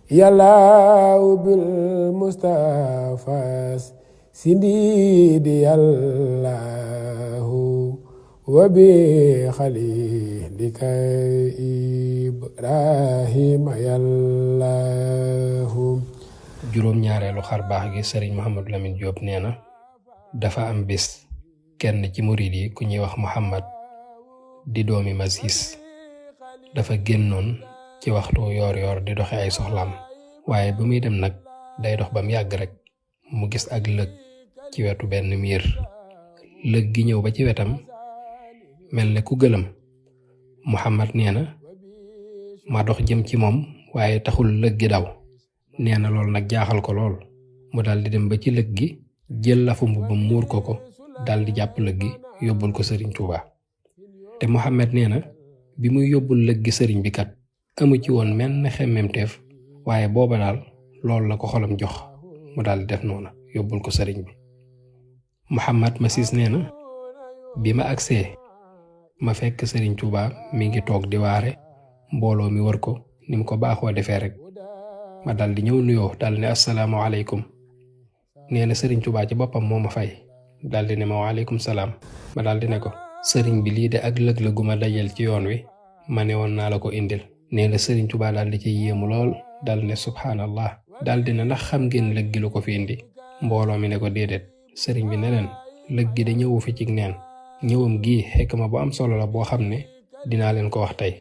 yàllaaw bil Mustafas sindidi yàllaahu wa bi xalilika Ibrahima yàllaahu. juróom ñaareelu xar baax gi sëriñ Mouhamadou Lamine Diop nee na dafa am bis kenn ci murid yi ku ñuy wax Muhammad di doomi Masis dafa génnoon ci waxtu yoor yoor di doxe ay soxlaam waaye bu muy dem nag day dox ba mu yàgg rek mu gis ak lëg ci wetu benn miir lëg gi ñëw ba ci wetam mel ne ku gëlëm Muhammad nee na ma dox jëm ci moom waaye taxul lëg gi daw nee na loolu nag jaaxal ko lool mu daldi dem ba ci lëg gi jël lafu mbubbam muur ko daldi jàpp lëg gi yóbbul ko sëriñ Tuuba te Muhammad nee na bi muy yóbbul lëg gi sëriñ bi kat amu ci woon menn xemmemteef waaye booba daal loolu la ko xolam jox mu daldi def noona yóbbul ko sëriñ bi. Muhammad Masis nee na bi ma agsee ma fekk sëriñ Tuuba mi ngi toog di waare mbooloo mi wër ko ni mu ko baaxoo defee rek ma daldi ñëw nuyoo daldi ne assalaamu aleykum nee na sëriñ Tuuba ci boppam moo ma fay daldi ne ma waaleykum salaam ma daldi ne ko sëriñ bi lii de ak lëg la gu ma dajal ci yoon wi ma ne woon naa la ko indil nee na sëriñ Tuuba daldi ci yéemu lool daldi ne subhaanallah daldi ne ndax xam ngeen lëg gi lu ko fi indi mbooloo mi ne ko déedéet sëriñ bi ne leen lëg gi de ñëwu fi cig neen ñëwam gii xikma bu am solo la boo xam ne dinaa leen ko wax tey.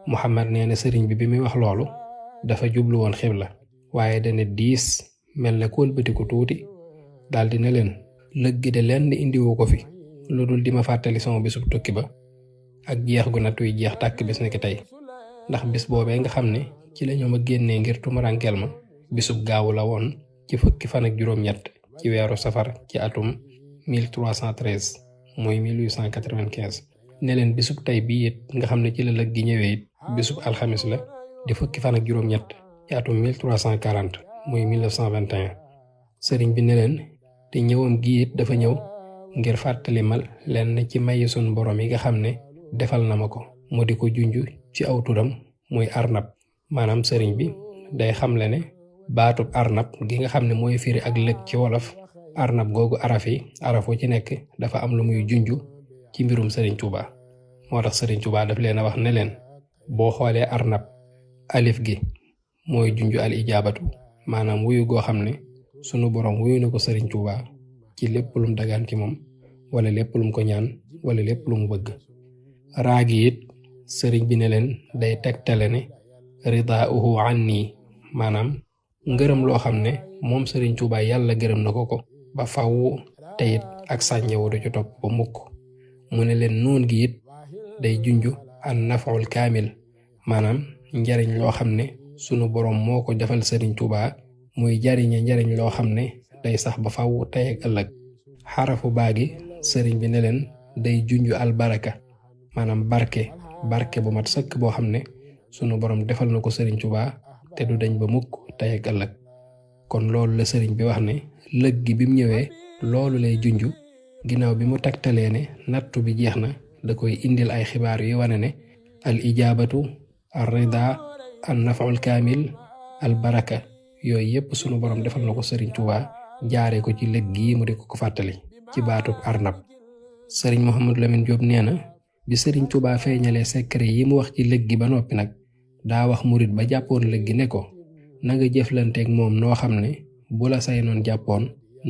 Muhammad nee na sëriñ bi muy wax loolu dafa jublu woon xibla waaye dana diis mel ne ku wëlbatiku tuuti daldi ne leen lëg gi de lenn indiwu ko fi lu dul di ma fàttali sama bisub tukki ba ak jeex gu nattuy jeex tàkk bis nekk tey ndax bis boobee nga xam ne ci lañu ma génnee ngir tumurankeel ma bisub gaawu la woon ci fukki fan ak juróom-ñett ci weeru safar ci atum 1313 mooy 1895 ne leen bisub tey bii it nga xam ne ci la lëg gi ñëwee it bisub alxamis la di fukki fan ak juróom-ñett ci atum 1340 mooy 1921 sëriñ bi ne leen te ñëwam gi it dafa ñëw ngir fàttali mal lenn ci mayi sun borom yi nga xam ne defal na ma ko mu di ko junj ci aw turam muy arnab maanaam sëriñ bi day xamle ne baatub arnab gi nga xam ne mooy firi ak lëg ci wolof arnab googu araf yi arafu ci nekk dafa am lu muy junj ci mbirum sëriñ Tuuba moo tax sëriñ Tuuba daf leen a wax ne leen boo xoolee arnab alif gi mooy junj al ijaabatu maanaam wuyu goo xam ne sunu borom wuyu na ko sëriñ Tuuba ci lépp lum dagaan ci moom wala lépp lum ko ñaan wala lépp lu mu bëgg. raagi it sëriñ bi ne leen day tegtale ne ridaauhu anni maanaam ngërëm loo xam ne moom sëriñ Tuuba yàlla gërëm na ko ba faw te it ak sànjewu du ci topp ba mukk mu ne leen noon gi it day junj an nafaul kaamil maanaam njariñ loo xam ne sunu borom moo ko defal sëriñ Tuuba muy jariñe njariñ loo xam ne day sax ba faw tey ak ëllëg. xarafu baagi sëriñ bi ne leen day junj albaraka maanaam barke bu mat sëkk boo xam ne sunu borom defal na ko sëriñ Tuuba te du dañ ba mukk tey ak ëllëg. kon loolu la sëriñ bi wax ne lëg gi bi mu ñëwee loolu lay junj ginnaaw bi mu tegtalee ne nattu bi jeex na da koy indil ay xibaar yu wane ne al ijaabatu ar rida an nafaul kaamil al baraka yooyu yépp sunu borom defal na ko sëriñ Tuuba jaaree ko ci lëg gii mu di ko fàttali ci baatub arnab. sëriñ Mouhamadou Lamine Diop nee na bi sëriñ Tuuba feeñalee secret yi mu wax ci lëg gi ba noppi nag daa wax murit ba jàppoon lëg gi ne ko na nga jëflanteeg moom noo xam ne bu la say noon jàppoon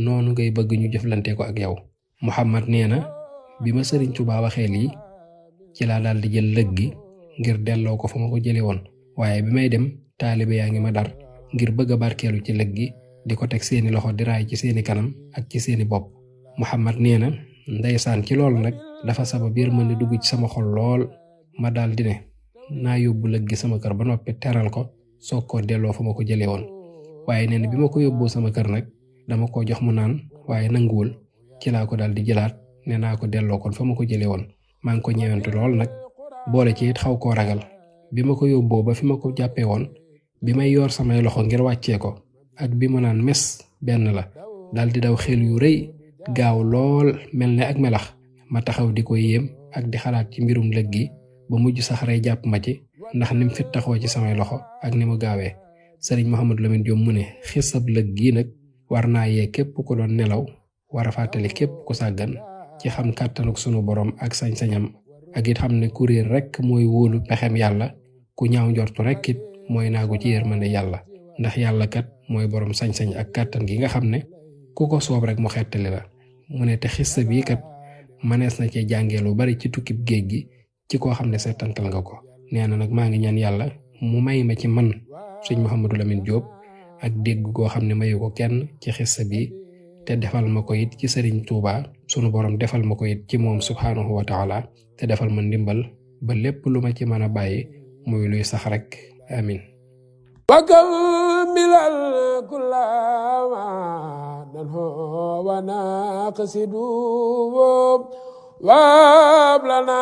noonu ngay bëgg ñu jëflante ko ak yow. Muhammad nee na bi ma sëriñ Tuuba waxee lii ci laa daal di jël lëg gi ngir delloo ko fa ma ko jële woon waaye bi may dem taalibe yaa ngi ma dar ngir bëgg a barkeelu ci lëg gi di ko teg seeni loxo di raay ci seeni kanam ak ci seeni bopp. Muhammad nee na ndeysaan ci loolu nag dafa sabab yërmande dugg ci sama xol lool ma daal di ne naa yóbbu lëg gi sama kër ba noppi teral ko soog koo delloo fa ma ko jële woon waaye nee na bi ma ko yóbboo sama kër nag dama ko jox mu naan waaye nanguwul ci laa ko daal di jëlaat ne naa ko delloo kon fa ma ko jële woon maa ngi ko ñeewantu lool nag boole ci it xaw koo ragal bi ma ko yóbboo ba fi ma ko jàppee woon bi may yor samay loxo ngir wàccee ko ak bi mu naan mes benn la daal di daw xel yu rëy gaaw lool mel ne ak melax ma taxaw di ko yéem ak di xalaat ci mbirum lëg gi ba mujj sax rey jàpp ma ci ndax ni mu fit taxoo ci samay loxo ak ni mu gaawee. sëriñ Mouhamadou Lamine Diop mu ne xisab lëg gii nag war naa yee képp ku doon nelaw war a fàttali képp ku sàggan ci xam kàttanuk sunu borom ak sañ-sañam ak it xam ne kuréel rekk mooy wóolu pexem yàlla ku ñaaw njortu rekk it mooy naagu ci yërmande yàlla ndax yàlla kat mooy borom sañ-sañ ak kàttan gi nga xam ne ku ko soob rek mu xettali la. mu ne te xissa bii kat manees na cee jàngee lu bari ci tukkib géej gi ci koo xam ne seetantal nga ko. nee na nag maa ngi ñaan yàlla mu may ma ci man sëñ Mouhamadou Lamine Diop ak dégg goo xam ne mayu ko kenn ci xissa bi te defal ma ko it ci sëriñ Touba sunu borom defal ma ko it ci moom subhaanahu wa taala te defal ma ndimbal ba lépp lu ma ci mën a bàyyi muy luy sax rek amin. wakam milal kullama nanho wa naqsidu wablana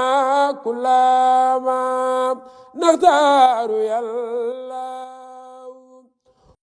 kullama naxtaaru yàlla